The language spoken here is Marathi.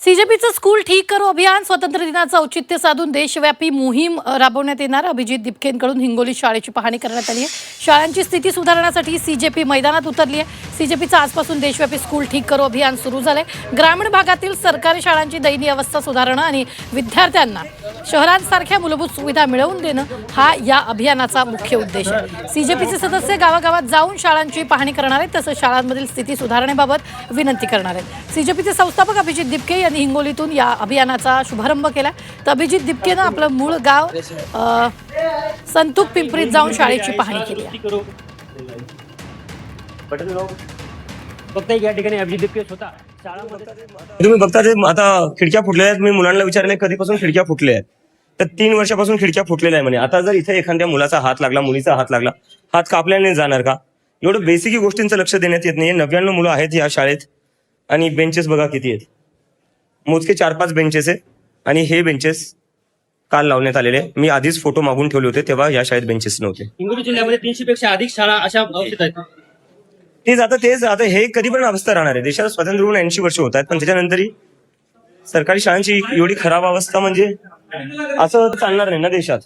सीजेपीचं स्कूल ठीक करो अभियान स्वातंत्र्य दिनाचं औचित्य साधून देशव्यापी मोहीम राबवण्यात येणार। अभिजित दिपकेंकडून हिंगोली शाळेची पाहणी करण्यात आली आहे। शाळांची स्थिती सुधारण्यासाठी सीजेपी मैदानात उतरली आहे। सीजेपीचं आजपासून देशव्यापी स्कूल ठीक करो अभियान सुरू झालंय। ग्रामीण भागातील सरकारी शाळांची दयनीय अवस्था सुधारणं आणि विद्यार्थ्यांना शहरांसारख्या मूलभूत सुविधा मिळवून देणं हा या अभियानाचा मुख्य उद्देश आहे। सीजेपीचे सदस्य गावागावात जाऊन शाळांची पाहणी करणार आहेत, तसंच शाळांमधील स्थिती सुधारण्याबाबत विनंती करणार आहेत। सीजेपीचे संस्थापक अभिजित दिपके यांनी हिंगोलीतून या अभियानाचा शुभारंभ केला। तर अभिजित दिपकेनं आपलं मूळ गाव संतूक पिंपरीत जाऊन शाळेची पाहणी केली आहे। या ठिकाणी अभिजित दिपके स्वतः तुम्ही बघता ते आता खिडक्या फुटलेल्या आहेत। मी मुलांना विचारले कधीपासून खिडक्या फुटल्या आहेत, तर 3 वर्षापासून खिडक्या फुटलेल्या आहे म्हणे। आता जर इथे एखाद्या मुलाचा हात लागला, मुलीचा हात लागला, हात कापल्याने जाणार का? एवढं बेसिक गोष्टींचं लक्ष देण्यात येत नाहीये। 99 मुलं आहेत या शाळेत आणि बेंचेस बघा किती आहेत, मोजके 4-5 बेंचेस आहे आणि हे बेंचेस काल लावण्यात आलेले। मी आधीच फोटो मागून ठेवले होते, तेव्हा या शाळेत बेंचेस नव्हते। हिंगोली जिल्ह्यामध्ये 300 पेक्षा अधिक शाळा अशा अवस्थेत आहेत। तेच आता हे कधी पण अवस्था राहणार आहे। देशाला स्वातंत्र्य होऊन 80 वर्ष होत आहेत, पण त्याच्यानंतरही सरकारी शाळांची एवढी खराब अवस्था म्हणजे असं चालणार नाही ना देशात।